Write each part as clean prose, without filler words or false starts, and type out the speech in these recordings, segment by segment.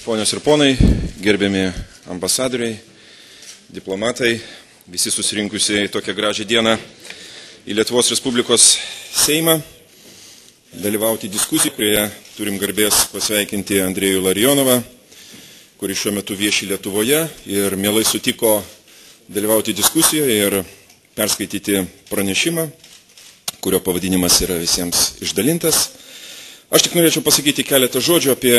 Ponios ir ponai, gerbiami ambasadoriai, diplomatai, visi susirinkusiai tokią gražią dieną į Lietuvos Respublikos Seimą, dalyvauti diskusijoje, kurioje turim garbės pasveikinti Andrejų Ilarionovą, kuris šiuo metu vieši Lietuvoje ir mielai sutiko dalyvauti diskusijoje ir perskaityti pranešimą, kurio pavadinimas yra visiems išdalintas. Aš tik norėčiau pasakyti keletą žodžių apie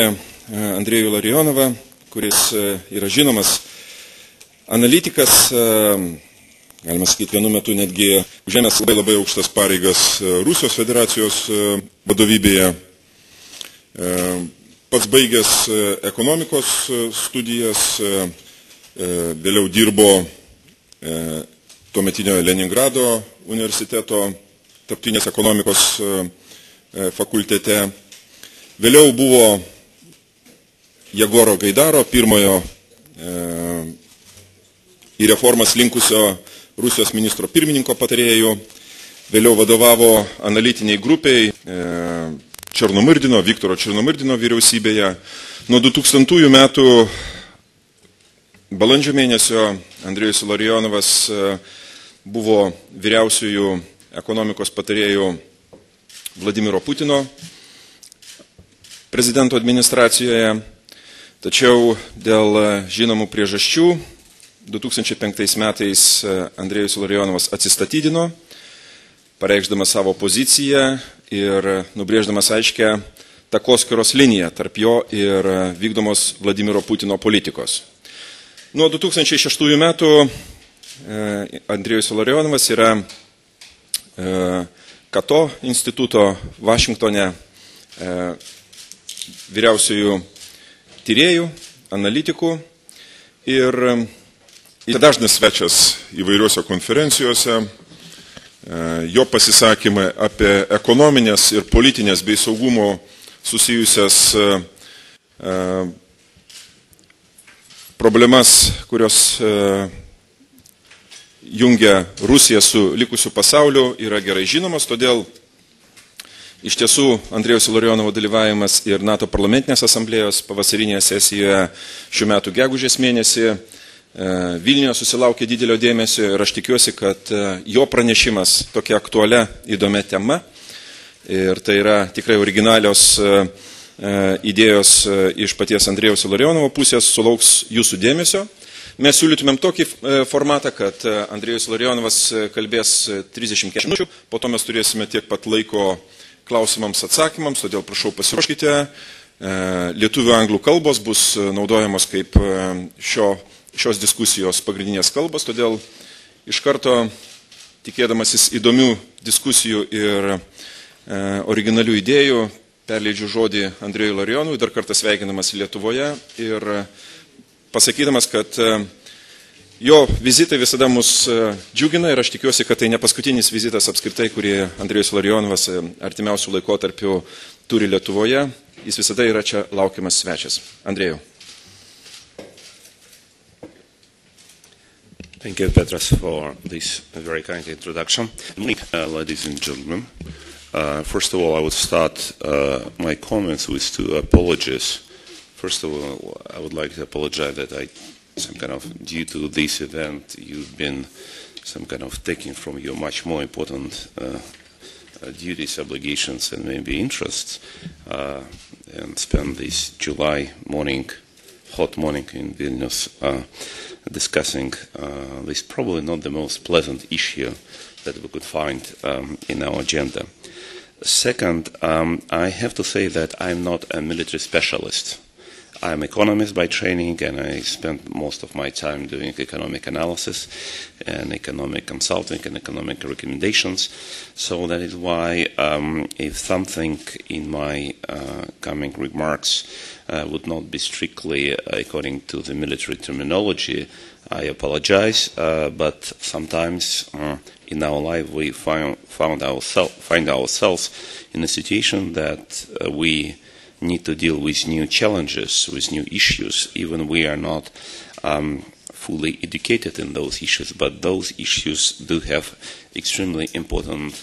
Andrejų Ilarionovą, kuris yra žinomas analitikas, galima sakyti, vienu metu netgi užėmęs labai aukštas pareigas Rusijos federacijos vadovybėje, pats baigęs ekonomikos studijas, vėliau dirbo tuometinio Leningrado universiteto tarptautinės ekonomikos fakultete. Vėliau buvo Jegoro Gaidaro, pirmojo į reformas linkusio Rusijos ministro pirmininko patarėjų. Vėliau vadovavo analitiniai grupiai Viktoro Černomyrdino vyriausybėje. Nuo 2000 metų balandžio mėnesio Andrejus Ilarionovas buvo vyriausiųjų ekonomikos patarėjų Vladimiro Putino prezidento administracijoje, tačiau dėl žinomų priežasčių 2005 metais Andrejus Ilarionovas atsistatydino, pareikšdamas savo poziciją ir nubrėždamas aiškę takoskyros liniją tarp jo ir vykdomos Vladimiro Putino politikos. Nuo 2006 metų Andrejus Ilarionovas yra Kato instituto Vašingtone vyriausiųjų tyrėjų, analitikų ir dažnas svečias įvairiuose konferencijose. Jo pasisakymai apie ekonominės ir politinės bei saugumo susijusias problemas, kurios jungia Rusiją su likusiu pasauliu, yra gerai žinomas, todėl iš tiesų Andrejus Ilarionovo dalyvavimas ir NATO parlamentinės asamblėjos pavasarinėje sesijoje šių metų gegužės mėnesį Vilniuje susilaukė didelio dėmesio ir aš tikiuosi, kad jo pranešimas tokia aktualia įdomia tema ir tai yra tikrai originalios idėjos iš paties Andrejaus Ilarionovo pusės sulauks jūsų dėmesio. Mes siūlytumėm tokį formatą, kad Andrejus Ilarionovas kalbės 30 minučių, po to mes turėsime tiek pat laiko klausimams atsakymams, todėl prašau pasiruoškite. Lietuvių anglų kalbos bus naudojamos kaip šios diskusijos pagrindinės kalbos, todėl iš karto tikėdamasis įdomių diskusijų ir originalių idėjų perleidžiu žodį Andrejui Ilarionovui, dar kartą sveikinamas Lietuvoje ir pasakydamas, kad jo vizitai visada mus džiugina ir aš tikiuosi, kad tai ne paskutinis vizitas apskritai, kurį Andrejus Ilarionovas artimiausių laikotarpių turi Lietuvoje. Jis visada yra čia laukiamas svečias. Andrejau. Thank you, Petras, for this very kind introduction. Ladies and gentlemen, first of all, I would start my comments with two apologies. First of all, I would like to apologize that due to this event, you've been taken from your much more important duties, obligations, and maybe interests, and spend this July morning, hot morning in Vilnius, discussing this probably not the most pleasant issue that we could find in our agenda. Second, I have to say that I'm not a military specialist. I'm an economist by training, and I spent most of my time doing economic analysis and economic consulting and economic recommendations. So that is why if something in my coming remarks would not be strictly according to the military terminology, I apologize, but sometimes in our life we find ourselves in a situation that we need to deal with new challenges, with new issues, even we are not fully educated in those issues, but those issues do have extremely important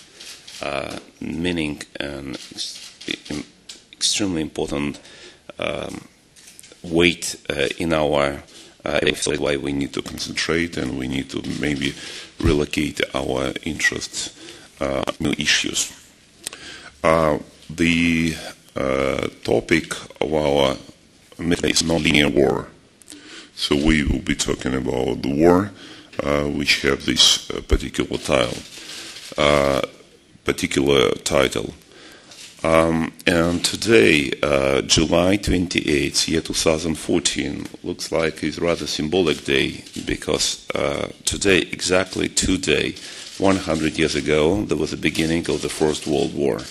meaning and extremely important weight in our that's why we need to concentrate and we need to maybe relocate our interests new issues. The topic of our meeting is non-linear war. So we will be talking about the war, which have this particular title. And today, July 28th, year 2014, looks like it's a rather symbolic day because today, exactly today, 100 years ago, there was the beginning of the First World War.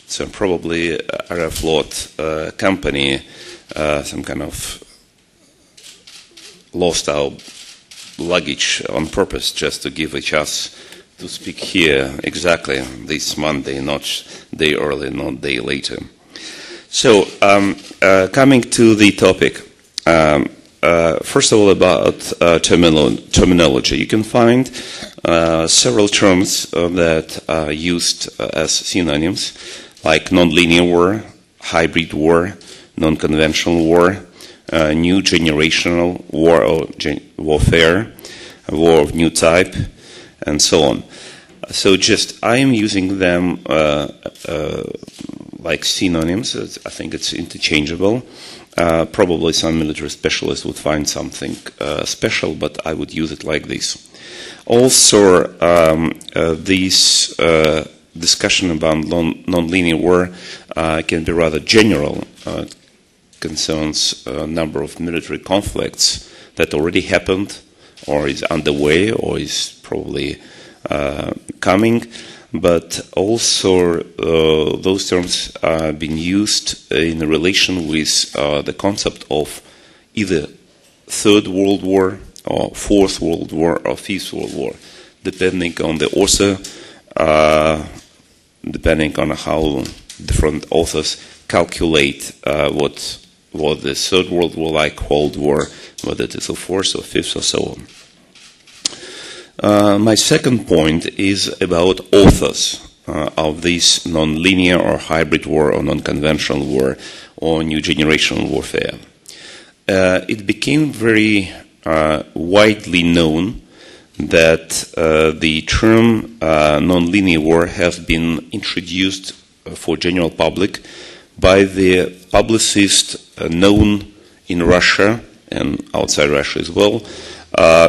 So probably Aeroflot company, some kind of lost our luggage on purpose just to give a chance to speak here exactly this Monday, not day early, not day later. So, coming to the topic, first of all about terminology. You can find several terms that are used as synonyms, like non-linear war, hybrid war, non-conventional war, new generational war or warfare, war of new type, and so on. So just I am using them like synonyms. I think it's interchangeable. Probably some military specialists would find something special, but I would use it like this. Also, this discussion about non-linear war can be rather general. Concerns a number of military conflicts that already happened, or is underway, or is probably coming, but also those terms are being used in relation with the concept of either Third World War, or Fourth World War, or Fifth World War, depending on the author, depending on how different authors calculate what the Third World War like, Cold War, whether it is a fourth or fifth or so on. My second point is about authors of this non-linear or hybrid war or non-conventional war or new generational warfare. It became very widely known that the term non-linear war has been introduced for general public by the publicist known in Russia and outside Russia as well,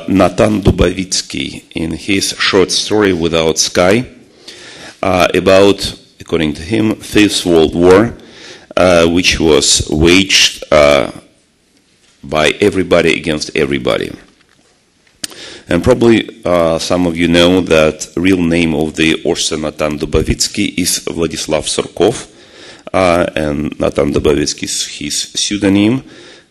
Nathan Dubovitsky, in his short story Without Sky, about, according to him, Fifth World War, which was waged by everybody against everybody. And probably some of you know that real name of the author Nathan Dubovitsky is Vladislav Surkov, and Nathan Dubovitsky is his pseudonym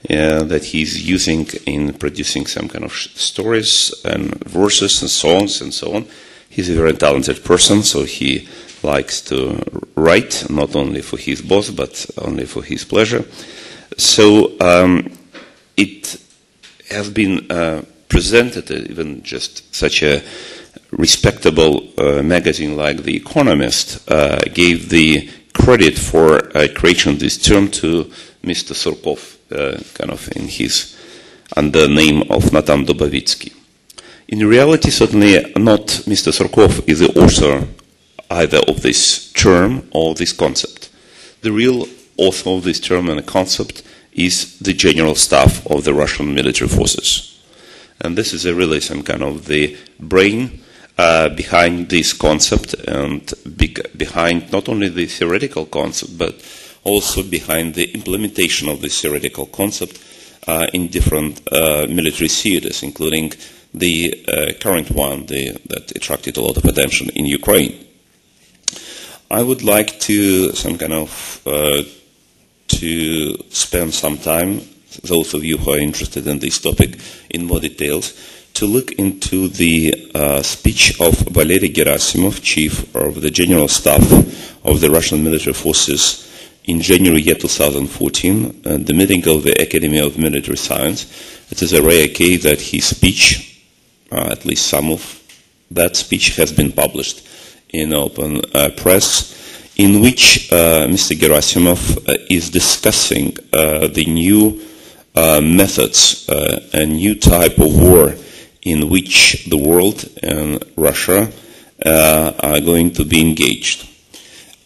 that he's using in producing some kind of stories and verses and songs and so on. He's a very talented person, so he likes to write, not only for his boss, but only for his pleasure. So it has been presented, even just such a respectable magazine like The Economist gave the credit for creation of this term to Mr. Surkov, kind of in his under name of Nathan Dubovitsky. In reality, certainly not Mr. Surkov is the author either of this term or this concept. The real author of this term and concept is the general staff of the Russian military forces. And this is really some kind of the brain behind this concept and behind not only the theoretical concept, but also behind the implementation of this theoretical concept in different military theaters, including the current one that attracted a lot of attention in Ukraine. I would like to to spend some time, those of you who are interested in this topic in more details, to look into the speech of Valery Gerasimov, chief of the general staff of the Russian military forces in January year 2014, at the meeting of the Academy of Military Science. It is a rare case that his speech, at least some of that speech, has been published in open press, in which Mr. Gerasimov is discussing the new methods, a new type of war in which the world and Russia are going to be engaged.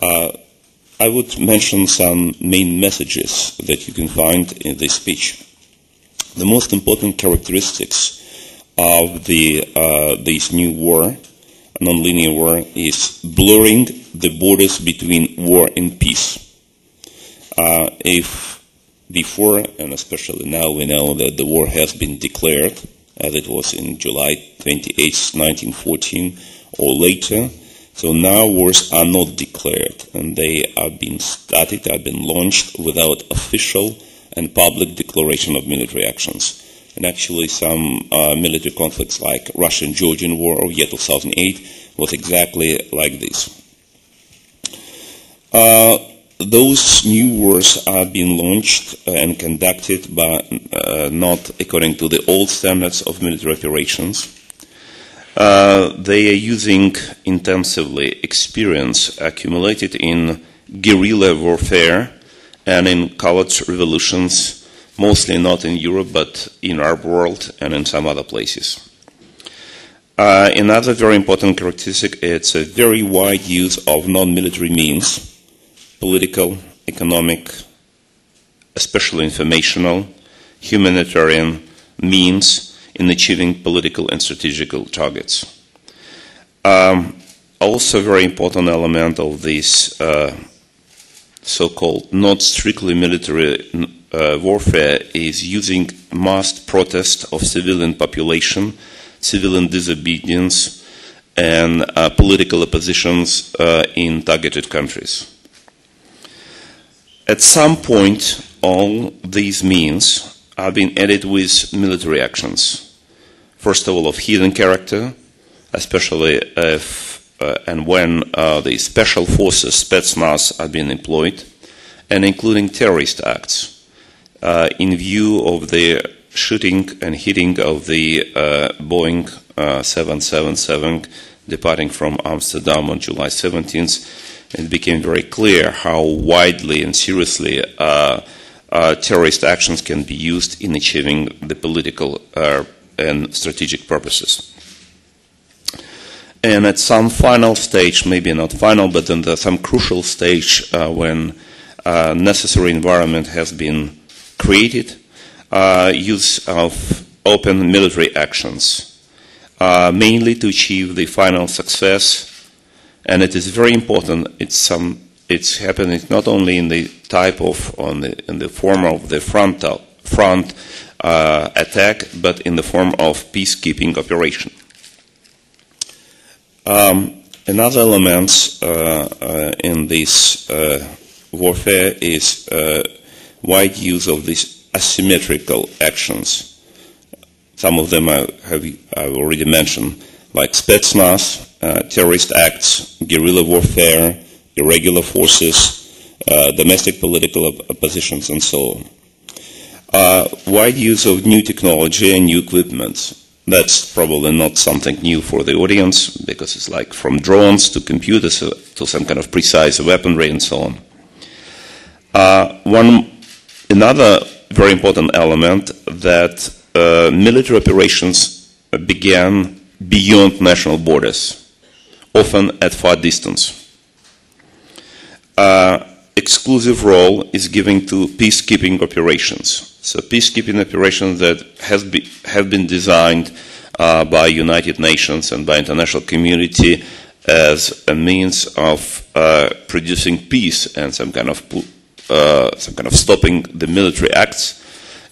I would mention some main messages that you can find in this speech. The most important characteristics of this new war, non-linear war, is blurring the borders between war and peace. If before, and especially now, we know that the war has been declared, as it was in July 28, 1914, or later. So now wars are not declared, and they have been started, have been launched without official and public declaration of military actions. And actually some military conflicts like Russian-Georgian War of year 2008 was exactly like this. Those new wars are being launched and conducted, but not according to the old standards of military operations. They are using intensively experience accumulated in guerrilla warfare and in colored revolutions, mostly not in Europe, but in our world and in some other places. Another very important characteristic, it's a very wide use of non-military means, political, economic, especially informational, humanitarian means in achieving political and strategical targets. Also a very important element of this so-called not strictly military warfare is using mass protest of civilian population, civilian disobedience, and political oppositions in targeted countries. At some point, all these means are being added with military actions. First of all, of hidden character, especially if and when the special forces, spetsnaz, are being employed, and including terrorist acts, in view of the shooting and hitting of the Boeing 777 departing from Amsterdam on July 17th, it became very clear how widely and seriously terrorist actions can be used in achieving the political and strategic purposes. And at some final stage, maybe not final, but in some crucial stage when necessary environment has been created, use of open military actions, mainly to achieve the final success. And it is very important. It's happening not only in the type of in the form of the front attack, but in the form of peacekeeping operation. Another element in this warfare is wide use of these asymmetrical actions. Some of them I've already mentioned, like spetsnaz, terrorist acts, guerrilla warfare, irregular forces, domestic political oppositions, and so on. Wide use of new technology and new equipment. That's probably not something new for the audience, because it's like from drones to computers to some kind of precise weaponry and so on. Another very important element that military operations began beyond national borders, often at far distance. Exclusive role is given to peacekeeping operations. So peacekeeping operations that have been designed by United Nations and by international community as a means of producing peace and some kind of stopping the military acts.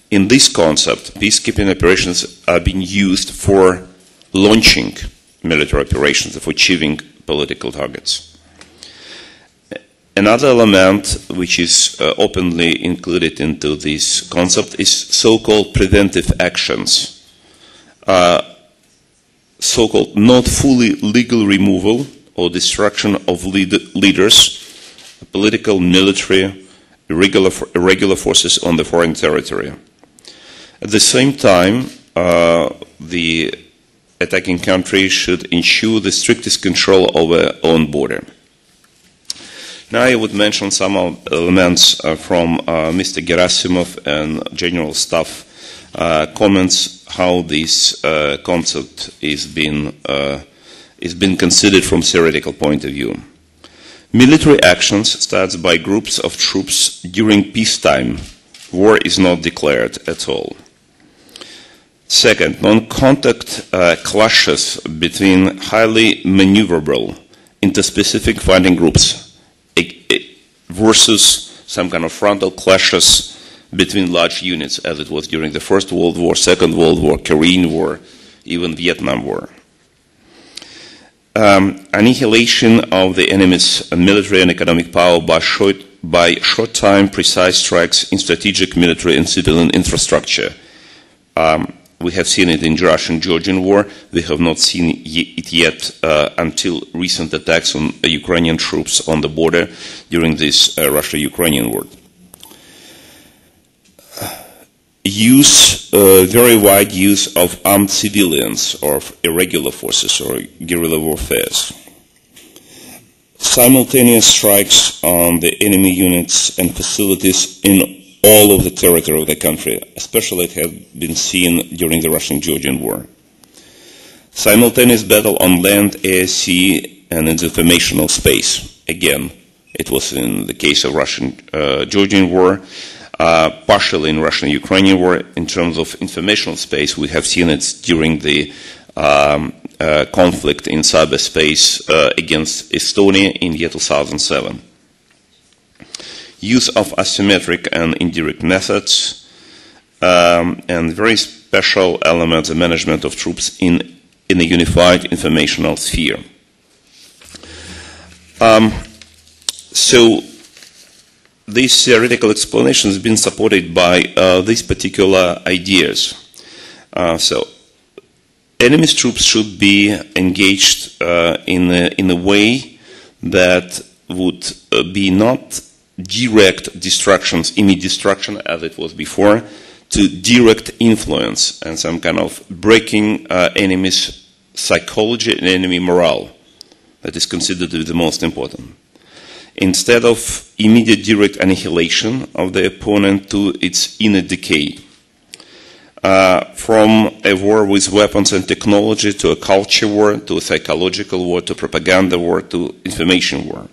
In this concept, peacekeeping operations are being used for launching military operations, of achieving political targets. Another element which is openly included into this concept is so-called preventive actions, so-called not fully legal removal or destruction of leaders, political, military, irregular forces on the foreign territory. At the same time, the attacking country should ensure the strictest control over own border. Now I would mention some elements from Mr. Gerasimov and General Staff comments how this concept is being considered from theoretical point of view. Military actions starts by groups of troops during peacetime. War is not declared at all. Second, non-contact clashes between highly maneuverable interspecific fighting groups versus some kind of frontal clashes between large units, as it was during the First World War, Second World War, Korean War, even Vietnam War. Annihilation of the enemy's military and economic power by short-time precise strikes in strategic military and civilian infrastructure. We have seen it in the Russian-Georgian war. We have not seen it yet until recent attacks on Ukrainian troops on the border during this Russia-Ukrainian war. Very wide use of armed civilians or irregular forces or guerrilla warfare. Simultaneous strikes on the enemy units and facilities in all of the territory of the country, especially it had been seen during the Russian-Georgian war. Simultaneous battle on land, air, sea, and in the informational space. Again, it was in the case of Russian-Georgian war, partially in Russian-Ukrainian war. In terms of informational space, we have seen it during the conflict in cyberspace against Estonia in year 2007. Use of asymmetric and indirect methods, and very special elements of management of troops in a unified informational sphere. So this theoretical explanation has been supported by these particular ideas. So enemy's troops should be engaged in a way that would be not direct destructions, immediate destruction as it was before, to direct influence and some kind of breaking enemy's psychology and enemy morale. That is considered to be the most important. Instead of immediate direct annihilation of the opponent to its inner decay. From a war with weapons and technology to a culture war, to a psychological war, to propaganda war, to information war.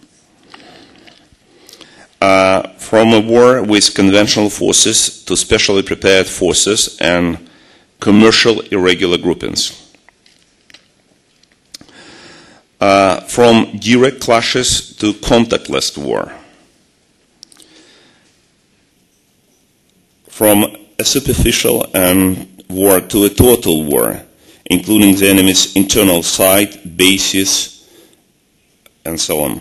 From a war with conventional forces to specially prepared forces and commercial irregular groupings. From direct clashes to contactless war. From a superficial war to a total war, including the enemy's internal site, bases, and so on.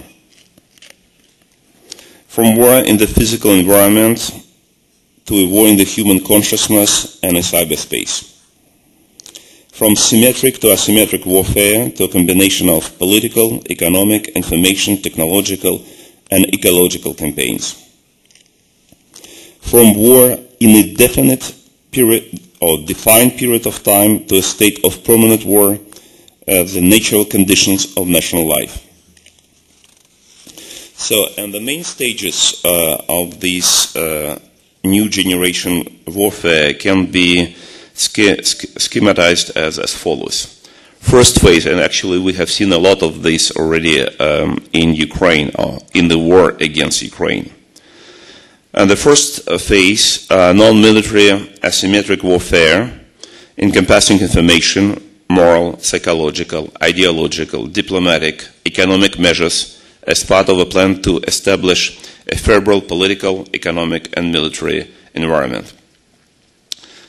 From war in the physical environment to a war in the human consciousness and in cyberspace. From symmetric to asymmetric warfare to a combination of political, economic, information, technological, and ecological campaigns. From war in a definite period or defined period of time to a state of permanent war, the natural conditions of national life. So, and the main stages of this new generation warfare can be schematized as follows. First phase, and actually we have seen a lot of this already in Ukraine, or in the war against Ukraine. And the first phase, non-military asymmetric warfare, encompassing information, moral, psychological, ideological, diplomatic, economic measures, as part of a plan to establish a favorable political, economic, and military environment.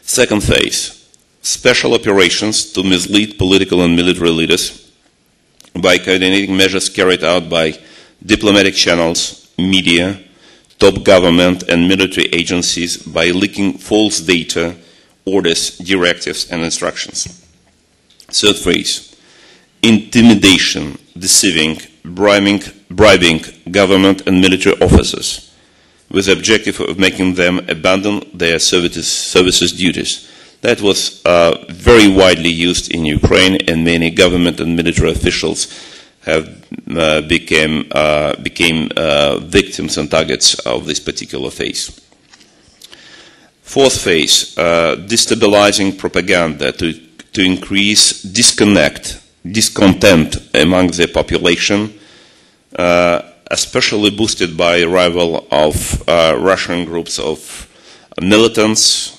Second phase, special operations to mislead political and military leaders by coordinating measures carried out by diplomatic channels, media, top government and military agencies by leaking false data, orders, directives, and instructions. Third phase, intimidation, deceiving, bribing government and military officers with the objective of making them abandon their services duties. That was very widely used in Ukraine, and many government and military officials became victims and targets of this particular phase. Fourth phase, destabilizing propaganda to increase discontent among the population, especially boosted by arrival of Russian groups of militants,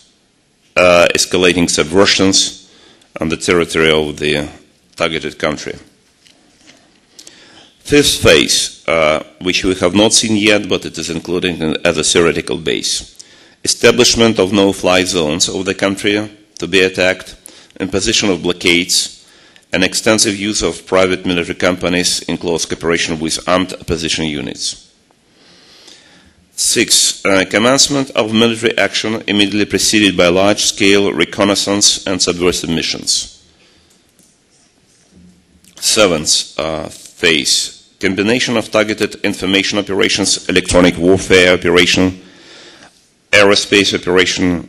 escalating subversions on the territory of the targeted country. Fifth phase, which we have not seen yet, but it is included as a theoretical base. Establishment of no-fly zones of the country to be attacked, imposition of blockades, and extensive use of private military companies in close cooperation with armed opposition units. Six, commencement of military action immediately preceded by large-scale reconnaissance and subversive missions. Seventh phase, combination of targeted information operations, electronic warfare operation, aerospace operation,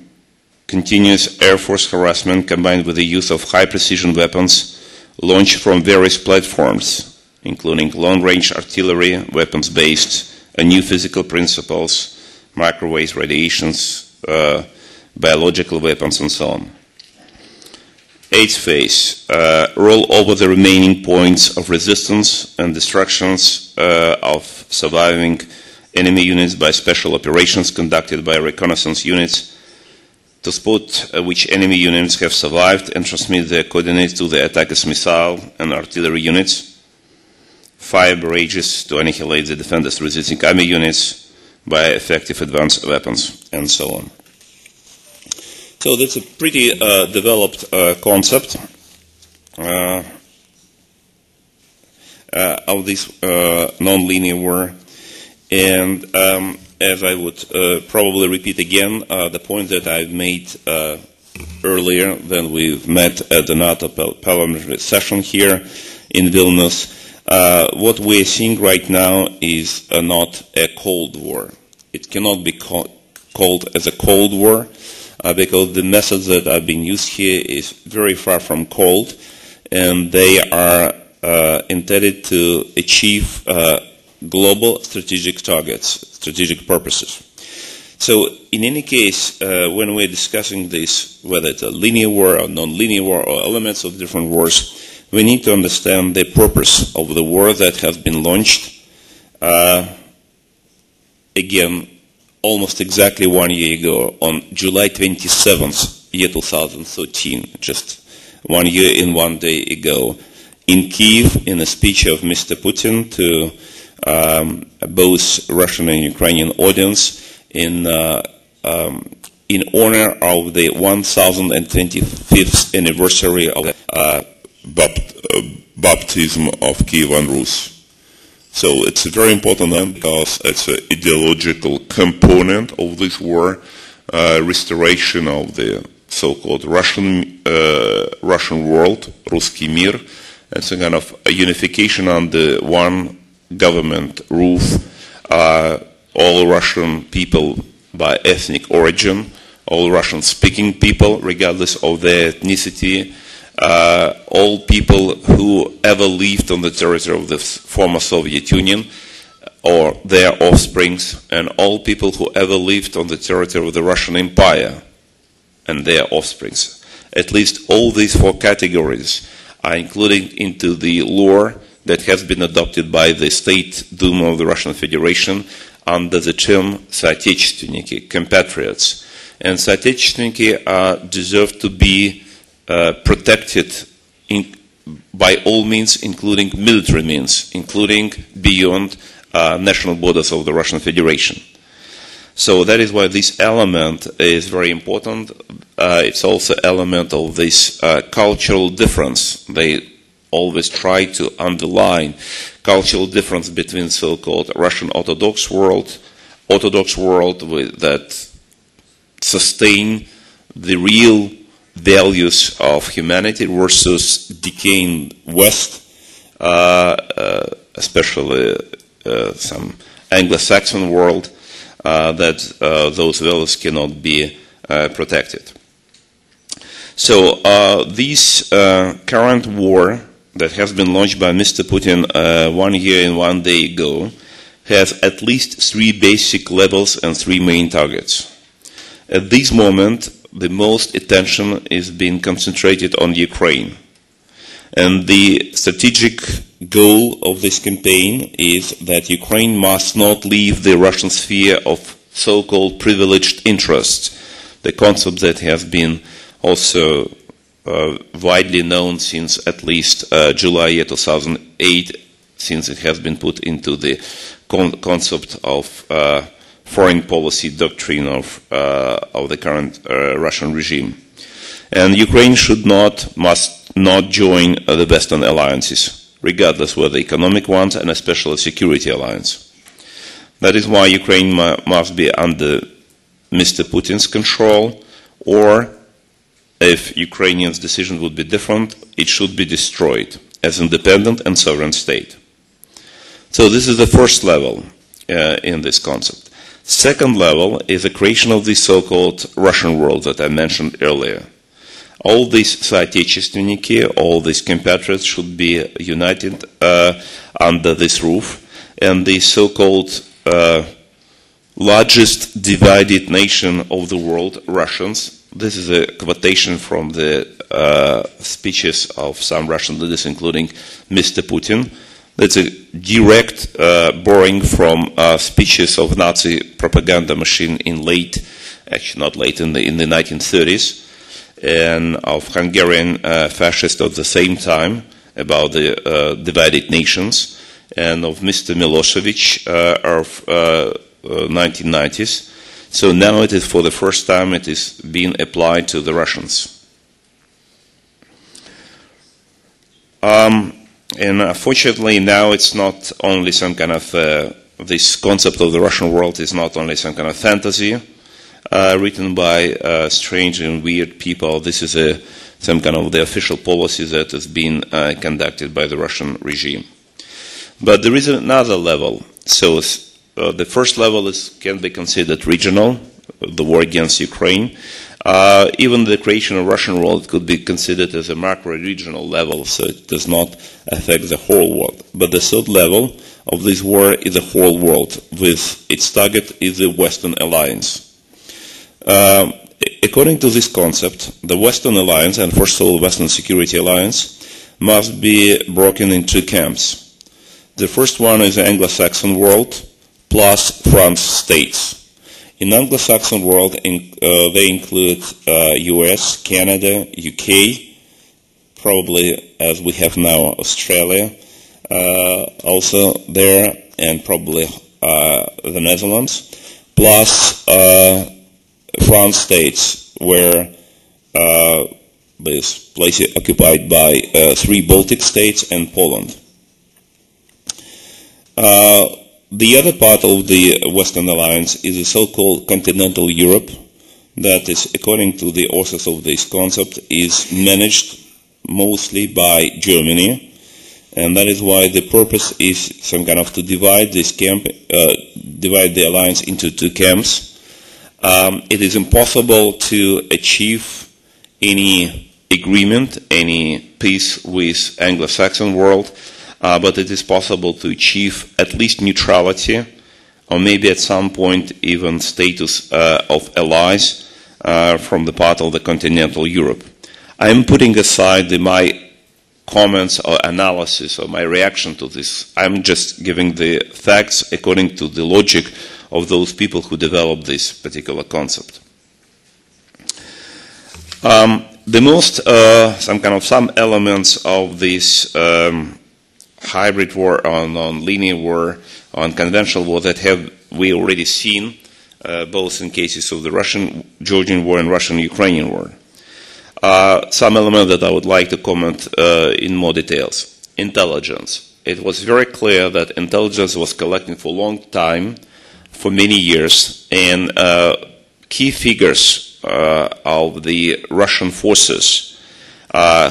continuous Air Force harassment combined with the use of high-precision weapons launched from various platforms, including long-range artillery, weapons-based, new physical principles, microwave radiations, biological weapons, and so on. Eighth phase, roll over the remaining points of resistance and destructions of surviving enemy units by special operations conducted by reconnaissance units to spot which enemy units have survived and transmit their coordinates to the attacker's missile and artillery units. Fire barrages to annihilate the defenders' resisting army units by effective advanced weapons, and so on. So that's a pretty developed concept of this non-linear war. And as I would probably repeat again, the point that I've made earlier when we met at the NATO parliamentary session here in Vilnius, what we're seeing right now is not a Cold War. It cannot be called as a Cold War because the methods that are being used here is very far from cold, and they are intended to achieve global strategic targets, strategic purposes. So in any case, when we're discussing this, whether it's a linear war or non-linear war or elements of different wars, we need to understand the purpose of the war that has been launched, again, almost exactly 1 year ago, on July 27th, year 2013, just 1 year and 1 day ago, in Kiev, in a speech of Mr. Putin to both Russian and Ukrainian audience in honor of the 1025th anniversary of the baptism of Kievan Rus. So it's very important because it's an ideological component of this war, restoration of the so-called Russian world, Ruski Mir. It's a kind of a unification under one government roof, all Russian people by ethnic origin, all Russian-speaking people, regardless of their ethnicity, all people who ever lived on the territory of the former Soviet Union or their offsprings, and all people who ever lived on the territory of the Russian Empire and their offsprings. At least all these four categories are included into the law that has been adopted by the State Duma of the Russian Federation under the term соотечественники, compatriots. And соотечественники deserve to be protected by all means, including military means, including beyond national borders of the Russian Federation. So that is why this element is very important. It's also an element of this cultural difference. They always try to underline cultural difference between so-called Russian Orthodox world that sustain the real values of humanity versus decaying West, especially some Anglo-Saxon world, that those values cannot be protected. So this current war that has been launched by Mr. Putin 1 year and 1 day ago has at least 3 basic levels and 3 main targets. At this moment, the most attention is being concentrated on Ukraine. And the strategic goal of this campaign is that Ukraine must not leave the Russian sphere of so-called privileged interests, the concept that has been also widely known since at least July 2008, since it has been put into the concept of foreign policy doctrine of the current Russian regime. And Ukraine must not join the Western alliances, regardless whether economic ones and especially security alliance. That is why Ukraine must be under Mr. Putin's control, or if Ukrainians' decision would be different, it should be destroyed as independent and sovereign state. So this is the first level in this concept. Second level is the creation of the so-called Russian world that I mentioned earlier. All these соотечественники, all these compatriots should be united under this roof, and the so-called largest divided nation of the world, Russians. This is a quotation from the speeches of some Russian leaders, including Mr. Putin. That's a direct borrowing from speeches of Nazi propaganda machine in the 1930s, and of Hungarian fascists at the same time about the divided nations, and of Mr. Milosevic of 1990s. So now it is for the first time it is being applied to the Russians. And unfortunately now it's not only some kind of, this concept of the Russian world is not only some kind of fantasy written by strange and weird people. This is some kind of the official policy that is being conducted by the Russian regime. But there is another level. So the first level can be considered regional, the war against Ukraine. Even the creation of Russian world could be considered as a macro-regional level, so it does not affect the whole world. But the third level of this war is the whole world, with its target is the Western alliance. According to this concept, the Western alliance, and first of all Western security alliance, must be broken in 2 camps. The first one is the Anglo-Saxon world plus France states. In Anglo-Saxon world, they include US, Canada, UK, probably as we have now Australia also there, and probably the Netherlands, plus France states, where this place is occupied by 3 Baltic states and Poland. The other part of the Western Alliance is the so-called continental Europe, that is, according to the authors of this concept, is managed mostly by Germany, and that is why the purpose is some kind of to divide this camp, divide the alliance into 2 camps. It is impossible to achieve any agreement, any peace with Anglo-Saxon world, but it is possible to achieve at least neutrality, or maybe at some point even status of allies from the part of the continental Europe. I am putting aside my comments or analysis or my reaction to this. I'm just giving the facts according to the logic of those people who developed this particular concept. The most, some elements of this hybrid war, on linear war, on conventional war that have we already seen, both in cases of the Russian-Georgian war and Russian-Ukrainian war. Some element that I would like to comment in more details. Intelligence. It was very clear that intelligence was collecting for a long time, for many years, and key figures of the Russian forces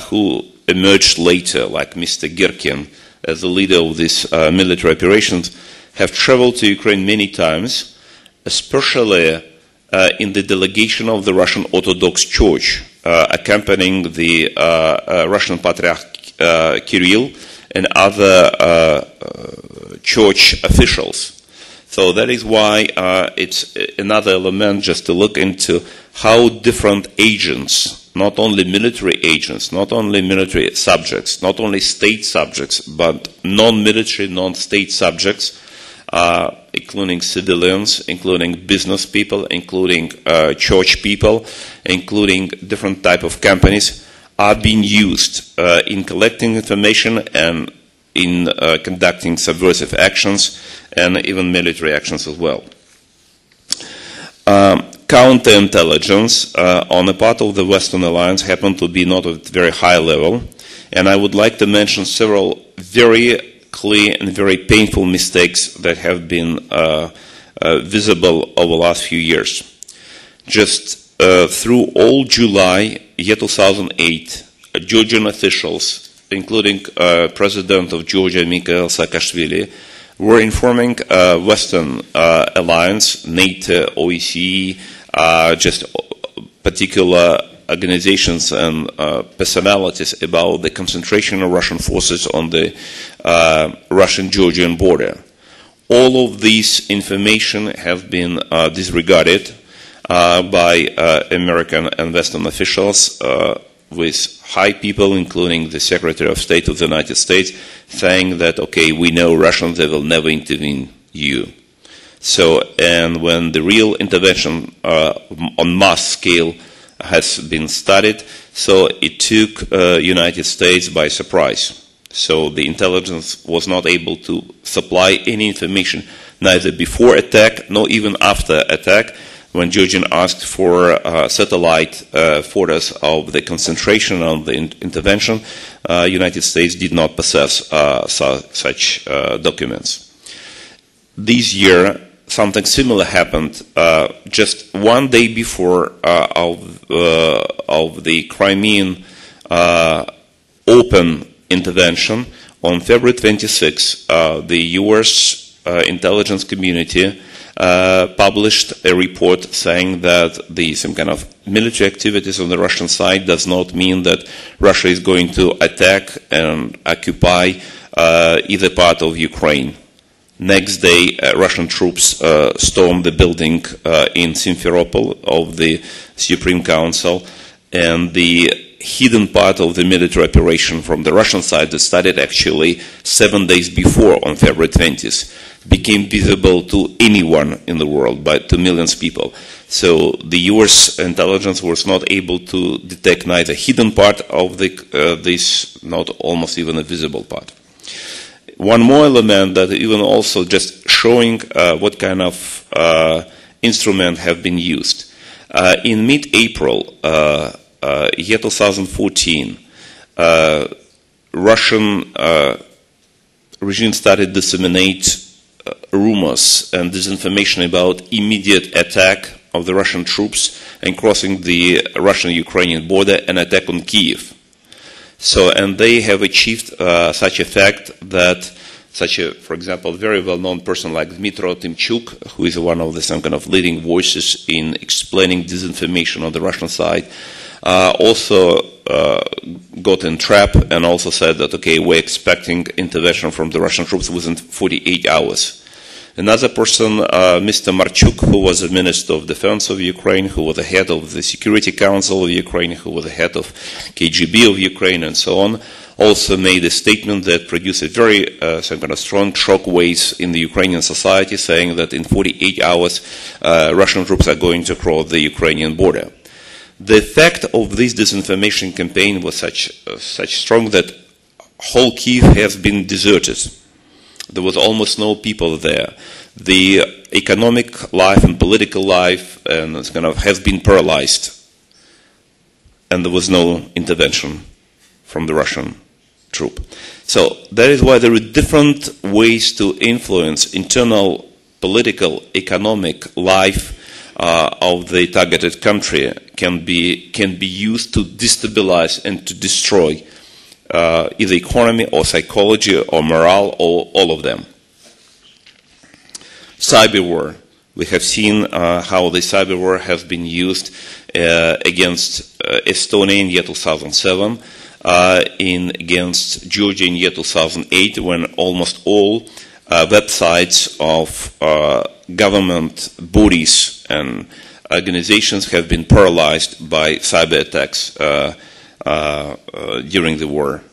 who emerged later, like Mr. Girkin, as the leader of these military operations, have traveled to Ukraine many times, especially in the delegation of the Russian Orthodox Church, accompanying the Russian Patriarch Kirill and other church officials. So that is why it's another element just to look into how different agents, not only military agents, not only military subjects, not only state subjects, but non-military, non-state subjects, including civilians, including business people, including church people, including different type of companies, are being used in collecting information and in conducting subversive actions and even military actions as well. Counterintelligence on the part of the Western Alliance happened to be not at very high level, and I would like to mention several very clear and very painful mistakes that have been visible over the last few years. Just through all July year 2008, Georgian officials, including President of Georgia Mikhail Saakashvili, were informing Western Alliance, NATO, OSCE, just particular organizations and personalities about the concentration of Russian forces on the Russian-Georgian border. All of this information have been disregarded by American and Western officials with high people, including the Secretary of State of the United States, saying that, okay, we know Russians, they will never intervene you. So, and when the real intervention on mass scale has been studied, so it took United States by surprise. So the intelligence was not able to supply any information, neither before attack, nor even after attack. When Georgian asked for satellite photos of the concentration of the intervention, United States did not possess such documents. This year, something similar happened just one day before of the Crimean open intervention. On February 26, the U.S. intelligence community published a report saying that some kind of military activities on the Russian side does not mean that Russia is going to attack and occupy either part of Ukraine. Next day, Russian troops stormed the building in Simferopol of the Supreme Council, and the hidden part of the military operation from the Russian side that started actually 7 days before, on February 20th, became visible to anyone in the world, to millions of people. So the U.S. intelligence was not able to detect neither hidden part of this, not almost even a visible part. One more element that even also just showing what kind of instrument have been used. In mid-April, year 2014, Russian regime started disseminate rumors and disinformation about immediate attack of the Russian troops and crossing the Russian-Ukrainian border and attack on Kiev. So, and they have achieved such a fact that for example, very well-known person like Dmitro Timchuk, who is one of the some kind of leading voices in explaining disinformation on the Russian side, also got in trap and also said that, okay, we're expecting intervention from the Russian troops within 48 hours. Another person, Mr. Marchuk, who was the Minister of Defense of Ukraine, who was the head of the Security Council of Ukraine, who was the head of KGB of Ukraine, and so on, also made a statement that produced a very some kind of strong shockwaves in the Ukrainian society, saying that in 48 hours, Russian troops are going to cross the Ukrainian border. The effect of this disinformation campaign was such strong that whole Kiev has been deserted. There was almost no people there. The economic life and political life has been paralyzed, and there was no intervention from the Russian troop. So that is why there are different ways to influence internal political, economic life of the targeted country can be used to destabilize and to destroy either economy or psychology or morale or all of them. Cyber war. We have seen how the cyber war has been used against Estonia in year 2007. against Georgia in year 2008, when almost all websites of government bodies and organizations have been paralyzed by cyber attacks during the war.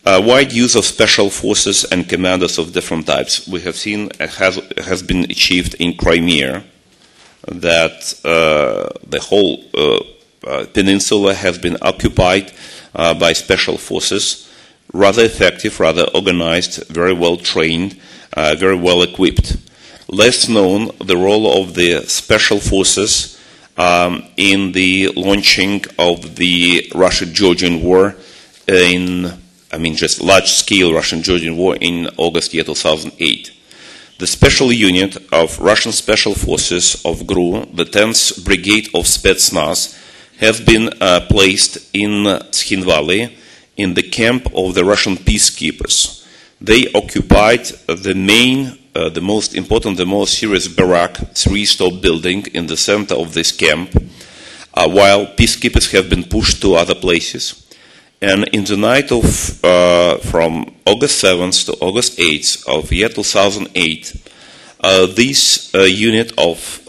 Wide use of special forces and commanders of different types. We have seen has been achieved in Crimea, that the whole peninsula has been occupied by special forces, rather effective, rather organized, very well trained, very well equipped. Less known the role of the special forces in the launching of the Russo-Georgian War just large-scale Russian-Georgian War in August year 2008. The special unit of Russian Special Forces of GRU, the 10th Brigade of Spetsnaz, has been placed in Tshinvali in the camp of the Russian peacekeepers. They occupied the main, the most important, the most serious barrack, three-stop building in the center of this camp, while peacekeepers have been pushed to other places. And in the night of from August 7th to August 8th of year 2008, this unit of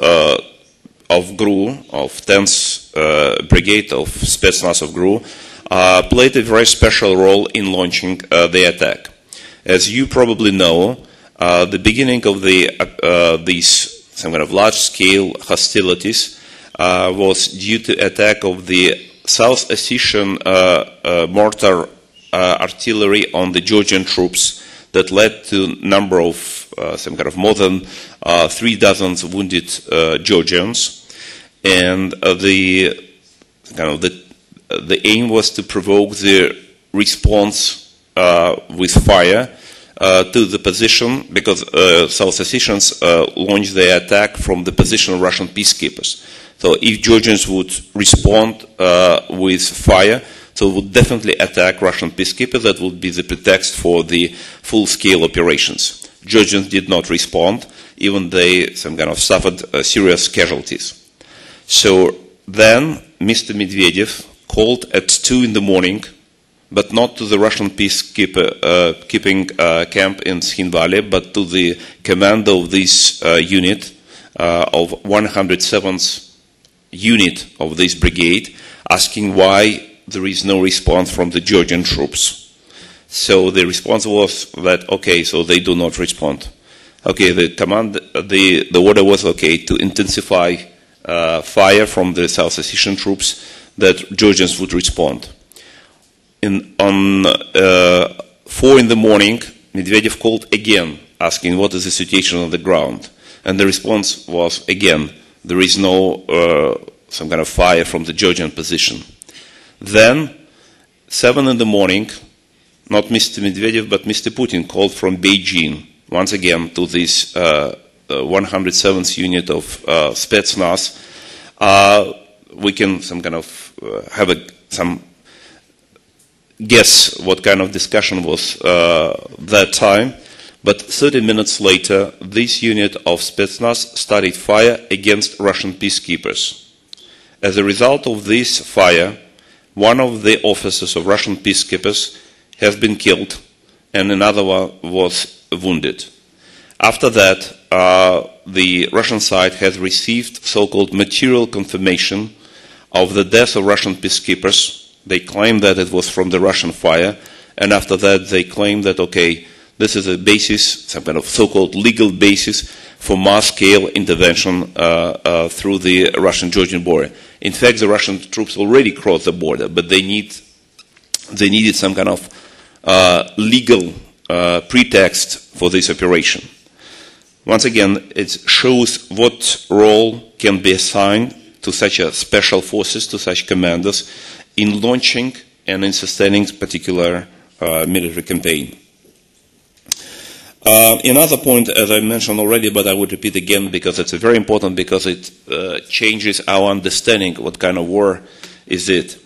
GRU, of 10th Brigade of Spetsnaz of GRU, played a very special role in launching the attack. As you probably know, the beginning of these some kind of large-scale hostilities was due to attack of the South Ossetian mortar artillery on the Georgian troops that led to a number of some kind of more than 3 dozen wounded Georgians, and the aim was to provoke the response with fire to the position, because South Ossetians launched their attack from the position of Russian peacekeepers. So if Georgians would respond with fire, so would definitely attack Russian peacekeepers. That would be the pretext for the full-scale operations. Georgians did not respond, even they some kind of suffered serious casualties. So then Mr. Medvedev called at 2 in the morning, but not to the Russian peacekeeping camp in Tshinvali, but to the commander of this unit, of 107th unit of this brigade, asking why there is no response from the Georgian troops. So the response was that, okay, so they do not respond. Okay, the order was, okay, to intensify fire from the South Ossetian troops, that Georgians would respond. On 4 in the morning, Medvedev called again, asking what is the situation on the ground. And the response was, again, there is no some kind of fire from the Georgian position. Then, 7 in the morning, not Mr. Medvedev, but Mr. Putin called from Beijing, once again, to this 107th unit of Spetsnaz. We can some kind of have some guess what kind of discussion was that time. But 30 minutes later, this unit of Spetsnaz started fire against Russian peacekeepers. As a result of this fire, one of the officers of Russian peacekeepers has been killed, and another one was wounded. After that, the Russian side has received so-called material confirmation of the death of Russian peacekeepers. They claim that it was from the Russian fire, and after that they claim that, okay, this is a basis, some kind of so-called legal basis for mass-scale intervention through the Russian-Georgian border. In fact, the Russian troops already crossed the border, but they needed some kind of legal pretext for this operation. Once again, it shows what role can be assigned to such a special forces, to such commanders, in launching and in sustaining particular military campaign. Another point, as I mentioned already, but I would repeat again because it's very important, because it changes our understanding what kind of war is it.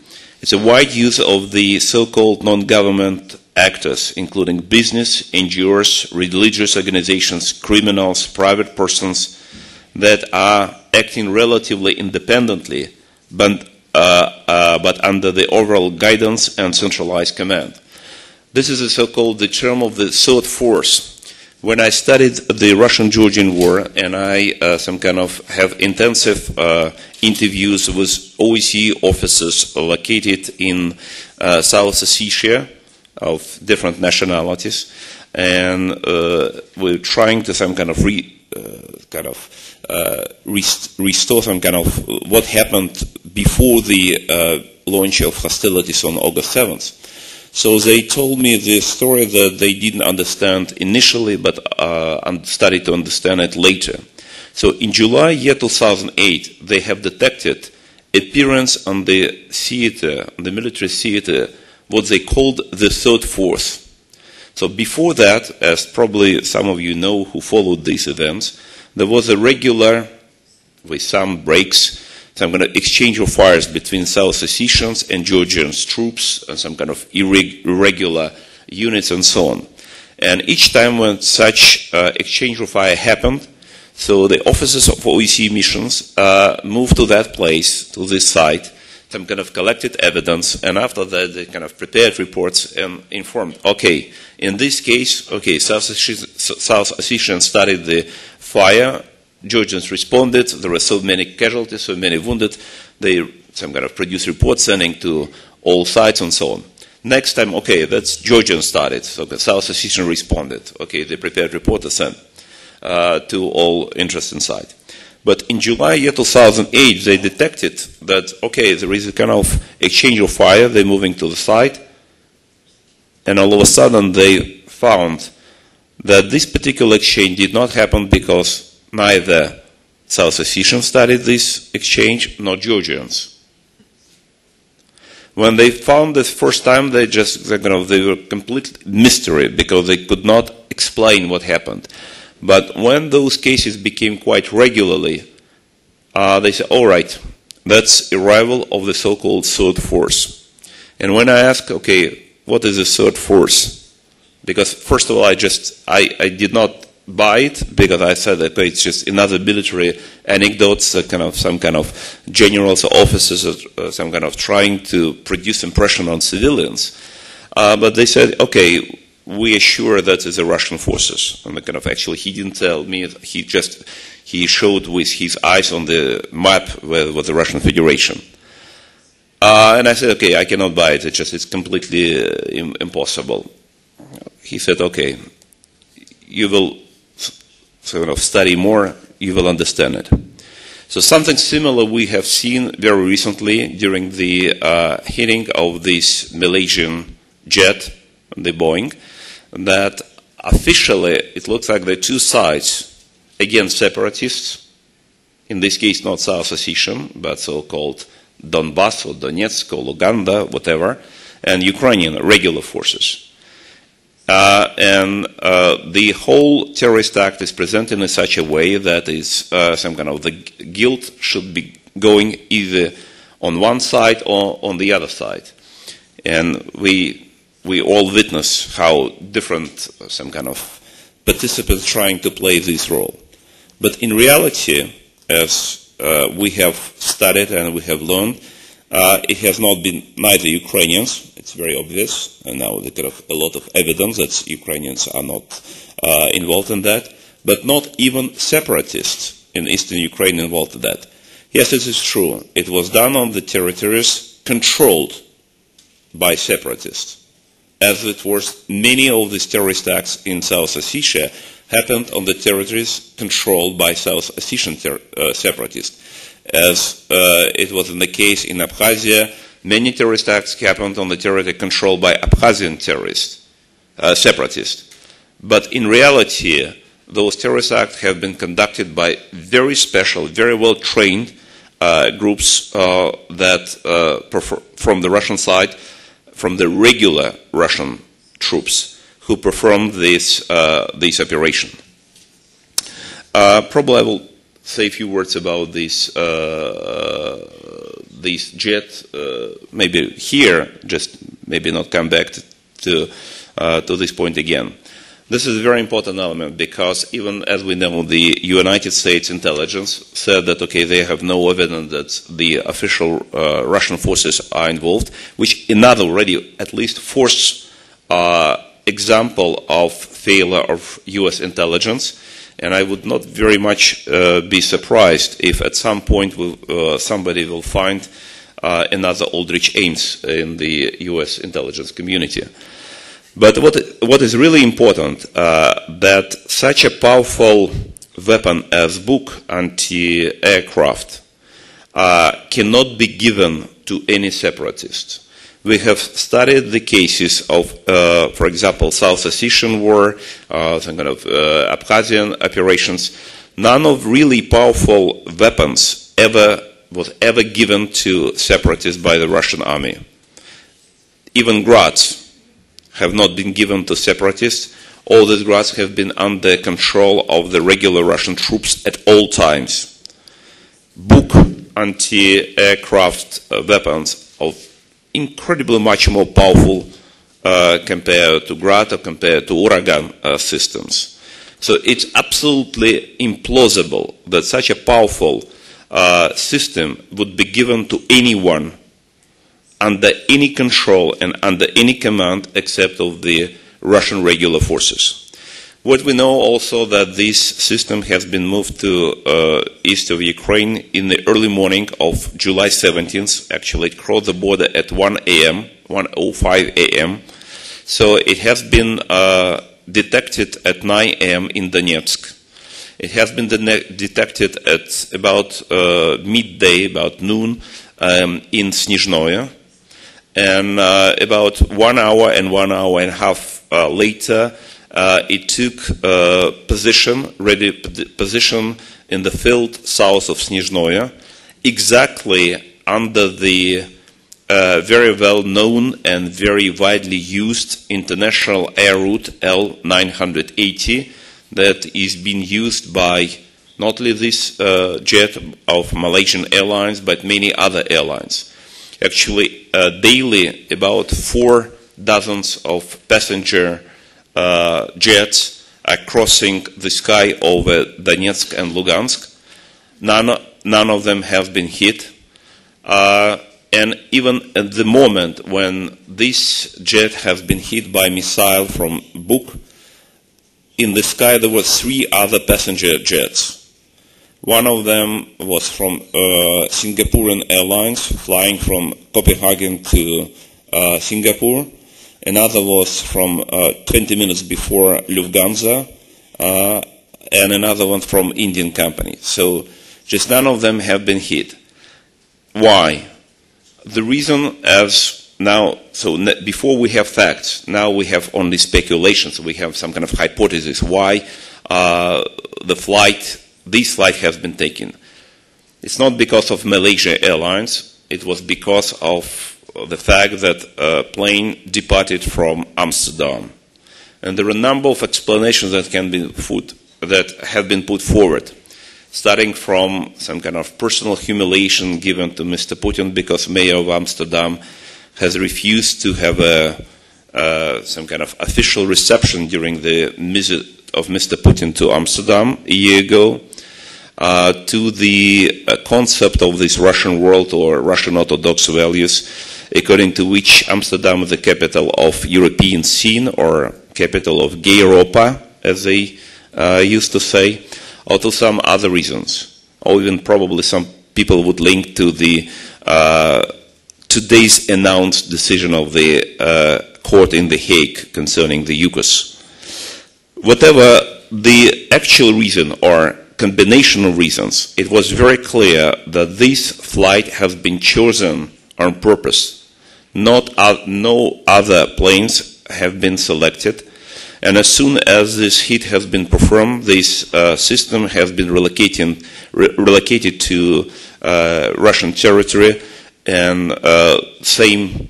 It's a wide use of the so-called non-government actors, including business, NGOs, religious organizations, criminals, private persons, that are acting relatively independently, but but under the overall guidance and centralized command. This is the so-called the term of the third force. When I studied the Russian-Georgian War, and I have intensive interviews with OEC officers located in South Ossetia of different nationalities, and we're trying to restore some kind of what happened before the launch of hostilities on August 7th. So they told me the story that they didn't understand initially, but started to understand it later. So in July year 2008, they have detected appearance on the theater, on the military theater, what they called the third force. So before that, as probably some of you know who followed these events, there was a regular, with some breaks, some kind of exchange of fires between South Ossetians and Georgians troops, and some kind of irregular units and so on. And each time when such exchange of fire happened, so the officers of OEC missions moved to that place, to this site, some kind of collected evidence, and after that they kind of prepared reports and informed, okay, in this case, okay, South Ossetians started the fire, Georgians responded, there were so many casualties, so many wounded, they some kind of produced reports sending to all sides and so on. Next time, okay, that's Georgian started, so the South Ossetian responded, okay, they prepared report to send to all interested side. But in July year 2008, they detected that, okay, there is a kind of exchange of fire, they're moving to the site, and all of a sudden they found that this particular exchange did not happen because neither South Ossetians started this exchange, nor Georgians. When they found this first time, they were complete mystery because they could not explain what happened. But when those cases became quite regularly, they said, all right, that's arrival of the so-called third force. And when I asked, okay, what is the third force? Because first of all, I did not buy it because I said that it's just another military anecdotes, some kind of generals or officers, some kind of trying to produce impression on civilians. But they said, okay, we are sure that it's the Russian forces. And actually, he didn't tell me. He showed with his eyes on the map where was the Russian Federation. And I said, okay, I cannot buy it. It's completely impossible. He said, okay, you will study more, you will understand it. So something similar we have seen very recently during the hitting of this Malaysian jet, the Boeing, that officially it looks like the two sides, again separatists, in this case not South Ossetian, but so-called Donbass or Donetsk or Luganda, whatever, and Ukrainian regular forces. And the whole terrorist act is presented in such a way that is some kind of the guilt should be going either on one side or on the other side. And we all witness how different some kind of participants trying to play this role. But in reality, as we have studied and we have learned, it has not been neither Ukrainians, it's very obvious, and now there is a lot of evidence that Ukrainians are not involved in that, but not even separatists in eastern Ukraine involved in that. Yes, this is true. It was done on the territories controlled by separatists, as it was many of these terrorist acts in South Ossetia happened on the territories controlled by South Ossetian separatists. As it was in the case in Abkhazia, many terrorist acts happened on the territory controlled by Abkhazian terrorists, separatists. But in reality, those terrorist acts have been conducted by very special, very well-trained groups that from the Russian side, from the regular Russian troops who performed this operation. Probably I will say a few words about this jet, maybe here, just maybe not come back to this point again. This is a very important element because even as we know, the United States intelligence said that, okay, they have no evidence that the official Russian forces are involved, which another already at least fourth example of failure of US intelligence. And I would not very much be surprised if at some point somebody will find another Aldrich Ames in the US intelligence community. But what is really important, that such a powerful weapon as book anti-aircraft cannot be given to any separatist. We have studied the cases of, for example, South Ossetian War, some kind of Abkhazian operations. None of really powerful weapons was ever given to separatists by the Russian army. Even Grads have not been given to separatists. All these grads have been under control of the regular Russian troops at all times. Book anti-aircraft weapons of incredibly much more powerful compared to Grad or compared to Uragan systems. So it's absolutely implausible that such a powerful system would be given to anyone under any control and under any command except of the Russian regular forces. What we know also that this system has been moved to east of Ukraine in the early morning of July 17th. Actually, it crossed the border at 1 a.m., 1:05 a.m. So it has been detected at 9 a.m. in Donetsk. It has been detected at about midday, about noon, in Snizhnoye. And about 1 hour and 1 hour and a half later, it took position in the field south of Snizhnoye, exactly under the very well known and very widely used international air route L980 that is being used by not only this jet of Malaysian Airlines but many other airlines. Actually, daily, about 4 dozens of passenger jets are crossing the sky over Donetsk and Lugansk. None of them have been hit. And even at the moment when this jet has been hit by a missile from Buk, in the sky there were 3 other passenger jets. One of them was from Singaporean Airlines, flying from Copenhagen to Singapore. Another was from 20 minutes before Lufthansa, and another one from Indian company. So just none of them have been hit. Why? The reason as now, so before we have facts, now we have only speculations. We have some kind of hypothesis why this flight has been taken. It's not because of Malaysia Airlines. It was because of the fact that a plane departed from Amsterdam. And there are a number of explanations that have been put forward, starting from some kind of personal humiliation given to Mr. Putin because Mayor of Amsterdam has refused to have some kind of official reception during the visit of Mr. Putin to Amsterdam a year ago, to the concept of this Russian world or Russian Orthodox values, according to which Amsterdam is the capital of European scene or capital of gay Europa, as they used to say, or to some other reasons, or even probably some people would link to the today's announced decision of the court in The Hague concerning the UCAS. Whatever the actual reason or combination of reasons, it was very clear that this flight has been chosen on purpose. No other planes have been selected, and as soon as this hit has been performed, this system has been relocated to Russian territory, and same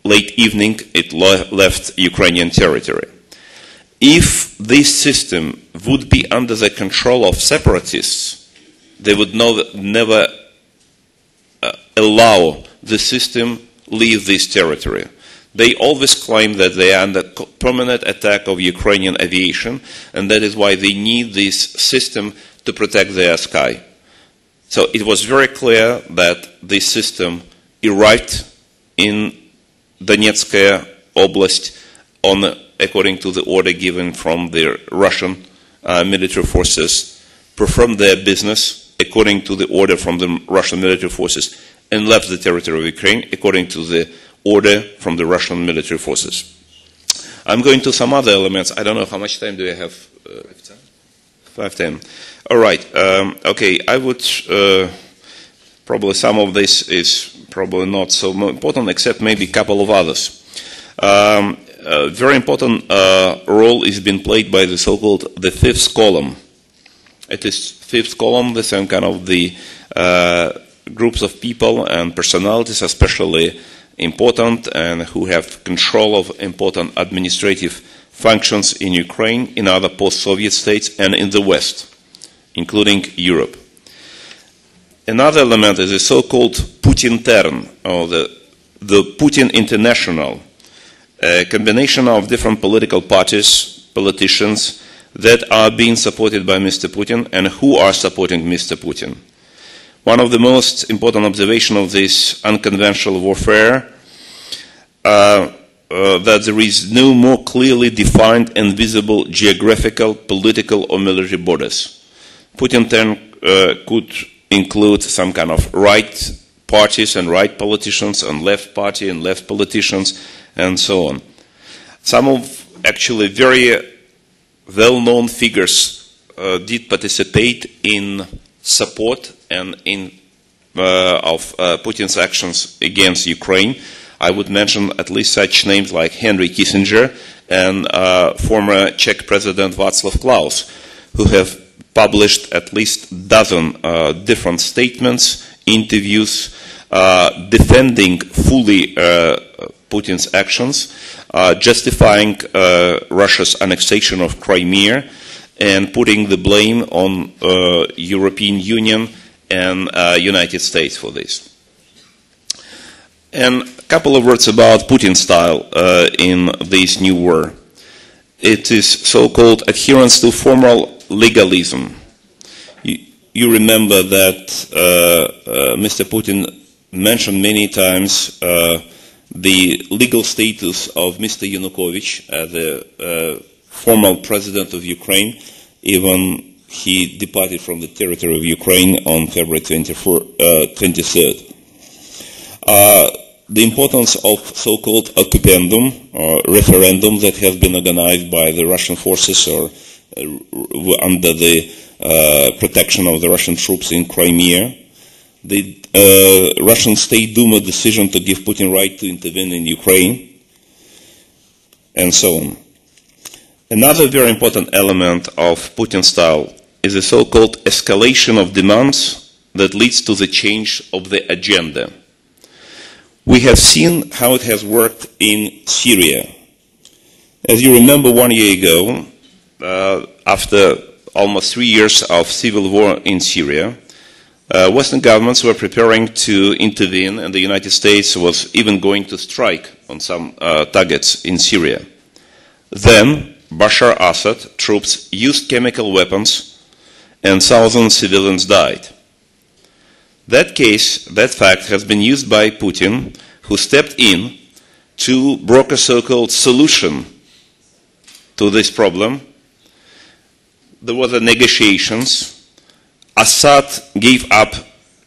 late evening it left Ukrainian territory. If this system would be under the control of separatists, they would never allow the system leave this territory. They always claim that they are under permanent attack of Ukrainian aviation, and that is why they need this system to protect their sky. So it was very clear that this system arrived in Donetsk Oblast according to the order given from the Russian military forces, performed their business according to the order from the Russian military forces, and left the territory of Ukraine according to the order from the Russian military forces. I'm going to some other elements. I don't know how much time do I have? 5:10. All right. Okay. I would probably some of this is probably not so important, except maybe a couple of others. A very important role is being played by the so-called the fifth column. It is fifth column, the same kind of the groups of people and personalities, especially important and who have control of important administrative functions in Ukraine, in other post-Soviet states, and in the West, including Europe. Another element is the so-called Putin-Tern, or the Putin International, a combination of different political parties, politicians, that are being supported by Mr. Putin and who are supporting Mr. Putin. One of the most important observations of this unconventional warfare that there is no more clearly defined and visible geographical, political, or military borders. Putin could include some kind of right parties and right politicians, and left party and left politicians, and so on. Some of actually very well-known figures did participate in support and in of Putin's actions against Ukraine. I would mention at least such names like Henry Kissinger and former Czech President Václav Klaus, who have published at least a dozen different statements, interviews, defending fully Putin's actions, justifying Russia's annexation of Crimea, and putting the blame on European Union and United States for this. And a couple of words about Putin's style in this new war. It is so-called adherence to formal legalism. You remember that Mr. Putin mentioned many times the legal status of Mr. Yanukovych, the former president of Ukraine, even he departed from the territory of Ukraine on February 23rd. The importance of so-called occupandum, or referendum that has been organized by the Russian forces or under the protection of the Russian troops in Crimea, the Russian State Duma decision to give Putin right to intervene in Ukraine, and so on. Another very important element of Putin's style is the so-called escalation of demands that leads to the change of the agenda. We have seen how it has worked in Syria. As you remember, 1 year ago, after almost 3 years of civil war in Syria, Western governments were preparing to intervene, and the United States was even going to strike on some targets in Syria. Then Bashar Assad troops used chemical weapons, and thousands of civilians died. That case, that fact, has been used by Putin, who stepped in to broker a so-called solution to this problem. There were the negotiations. Assad gave up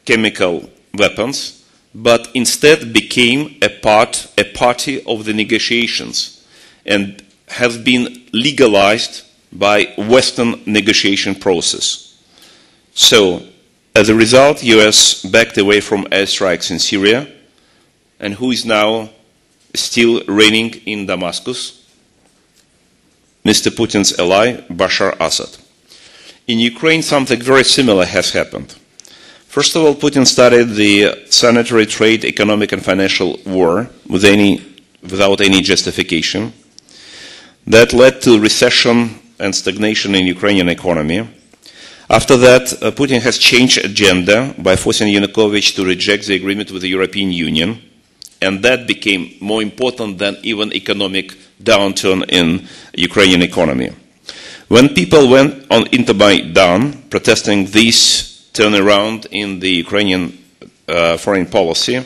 chemical weapons, but instead became a party of the negotiations, and has been legalized by Western negotiation process. So, as a result, US backed away from airstrikes in Syria, and who is now still reigning in Damascus? Mr. Putin's ally, Bashar Assad. In Ukraine, something very similar has happened. First of all, Putin started the sanitary trade, economic and financial war without any justification. That led to recession and stagnation in Ukrainian economy. After that, Putin has changed agenda by forcing Yanukovych to reject the agreement with the European Union And that became more important than even economic downturn in Ukrainian economy. When people went into Maidan, protesting this turnaround in the Ukrainian foreign policy,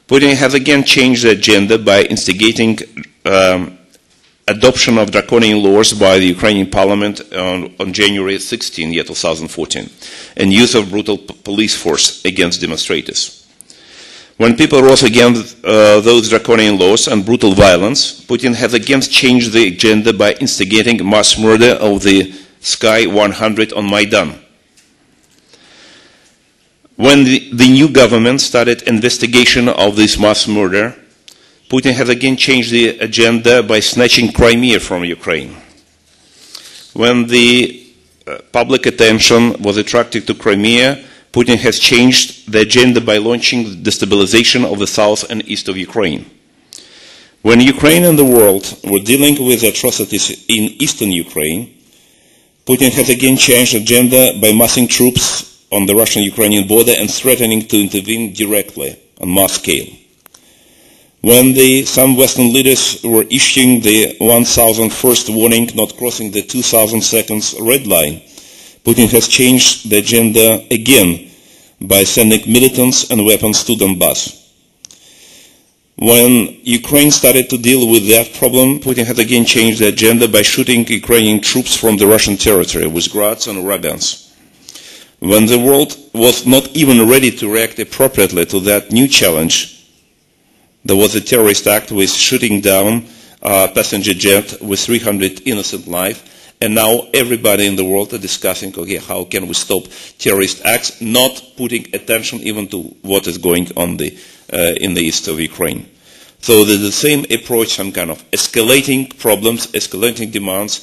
Putin has again changed the agenda by instigating adoption of draconian laws by the Ukrainian parliament on January 16, 2014, and use of brutal police force against demonstrators. When people rose against those draconian laws and brutal violence, Putin has again changed the agenda by instigating mass murder of the Sky 100 on Maidan. When the new government started investigation of this mass murder, Putin has again changed the agenda by snatching Crimea from Ukraine. When the public attention was attracted to Crimea, Putin has changed the agenda by launching the destabilization of the south and east of Ukraine. When Ukraine and the world were dealing with atrocities in eastern Ukraine, Putin has again changed the agenda by massing troops on the Russian-Ukrainian border and threatening to intervene directly on mass scale. When some Western leaders were issuing the 1001st warning not crossing the 2000 seconds red line, Putin has changed the agenda again by sending militants and weapons to Donbass. When Ukraine started to deal with that problem, Putin has again changed the agenda by shooting Ukrainian troops from the Russian territory with grads and uragans. When the world was not even ready to react appropriately to that new challenge, there was a terrorist act with shooting down a passenger jet with 300 innocent lives. And now everybody in the world are discussing, okay, how can we stop terrorist acts, not putting attention even to what is going on in the east of Ukraine. So there's the same approach, some kind of escalating problems, escalating demands,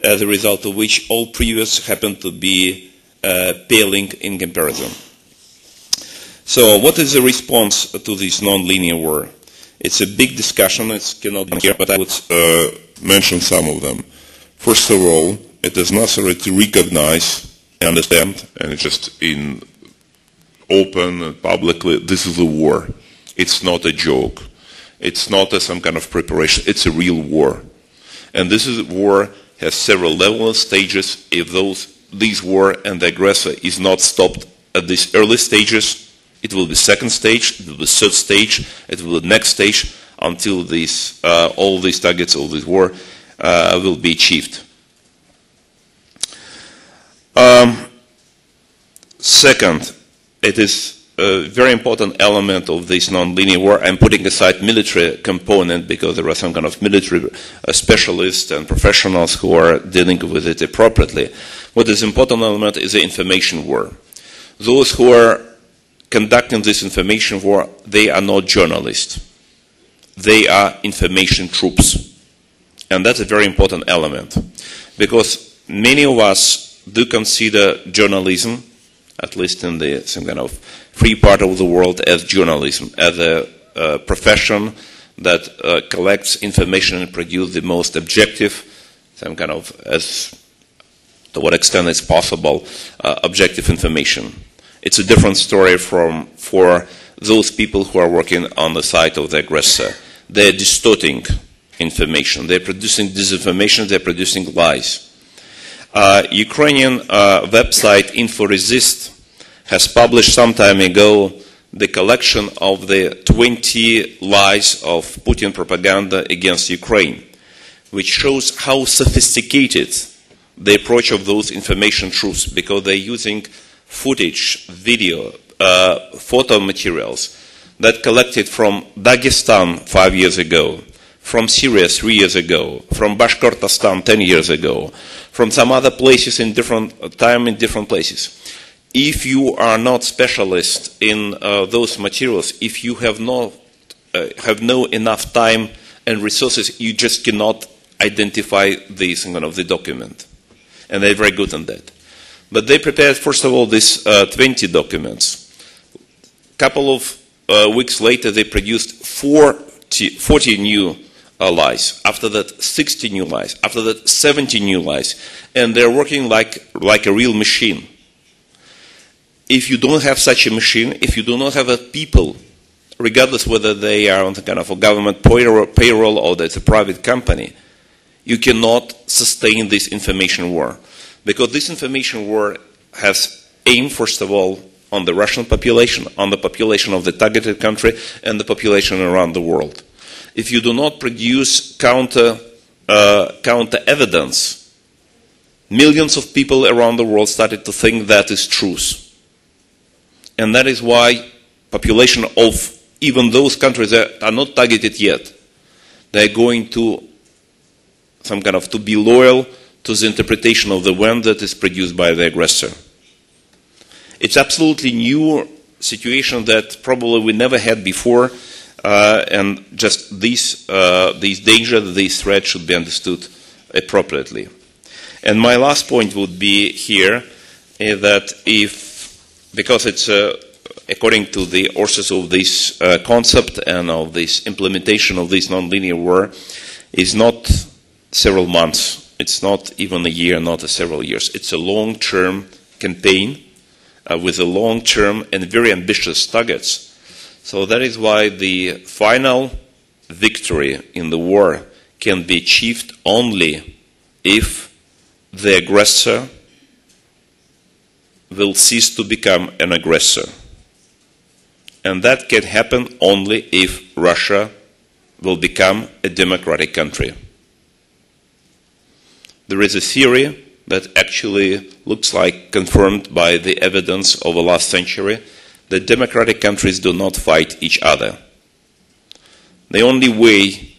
as a result of which all previous happen to be paling in comparison. So what is the response to this non-linear war? It's a big discussion, it cannot be here, but I would mention some of them. First of all, it is necessary to recognize and understand, and it's just in open and publicly, this is a war. It's not a joke. It's not some kind of preparation. It's a real war. And this war has several levels, stages. If this war and the aggressor is not stopped at these early stages, it will be second stage, it will be third stage, it will be next stage, until all these targets of this war will be achieved. Second, it is a very important element of this non-linear war. I'm putting aside military component because there are some kind of military specialists and professionals who are dealing with it appropriately. What is important element is the information war. Those who are conducting this information war, they are not journalists. They are information troops. And that's a very important element, because many of us do consider journalism, at least in some kind of free part of the world, as journalism, as a profession that collects information and produces the most objective, some kind of, as to what extent it's possible, objective information. It's a different story for those people who are working on the side of the aggressor. They're distorting information. They're producing disinformation. They're producing lies. Ukrainian website InfoResist has published some time ago the collection of the 20 lies of Putin propaganda against Ukraine, which shows how sophisticated the approach of those information troops, because they're using footage, video, photo materials that collected from Dagestan 5 years ago, from Syria 3 years ago, from Bashkortostan 10 years ago, from some other places in different time in different places. If you are not specialist in those materials, if you have no enough time and resources, you just cannot identify the document. And they're very good on that. But they prepared, first of all, these 20 documents. A couple of weeks later, they produced 40 new lies. After that, 60 new lies. After that, 70 new lies. And they're working like a real machine. If you don't have such a machine, if you do not have people regardless whether they are on the kind of a government payroll or that's a private company, you cannot sustain this information war. Because this information war has aim, first of all, on the Russian population, on the population of the targeted country, and the population around the world. If you do not produce counter evidence, millions of people around the world started to think that is truth. And that is why population of even those countries that are not targeted yet, they're going to to be loyal to the interpretation of the event that is produced by the aggressor. It's absolutely new situation that probably we never had before, and just these danger, this threat should be understood appropriately. And my last point would be here that because it's according to the authors of this concept and of this implementation of this nonlinear war, is not several months, it's not even a year, not several years. It's a long-term campaign with a long-term and very ambitious targets. So that is why the final victory in the war can be achieved only if the aggressor will cease to become an aggressor. And that can happen only if Russia will become a democratic country. There is a theory that actually looks like confirmed by the evidence of the last century that democratic countries do not fight each other. The only way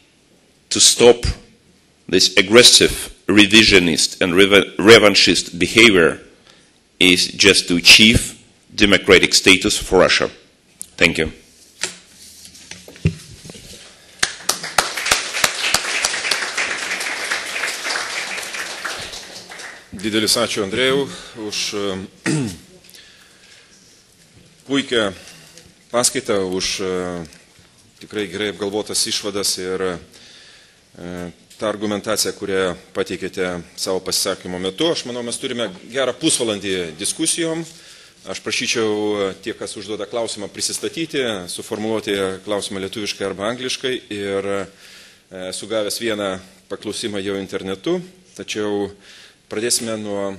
to stop this aggressive, revisionist and revanchist behavior is just to achieve democratic status for Russia. Thank you. Didelis ačiū Andrejau už puikią paskaitą, už tikrai gerai apgalvotas išvadas ir tą argumentaciją, kurią pateikėte savo pasisakymo metu. Aš manau, mes turime gerą pusvalandį diskusijom. Aš prašyčiau tie, kas užduoda klausimą, prisistatyti, suformuluoti klausimą lietuviškai arba angliškai ir sugavęs vieną paklausimą jau internetu, tačiau pradėsime nuo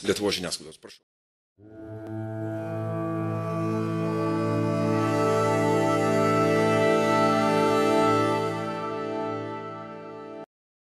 Lietuvos žiniasklaidos. Prašau.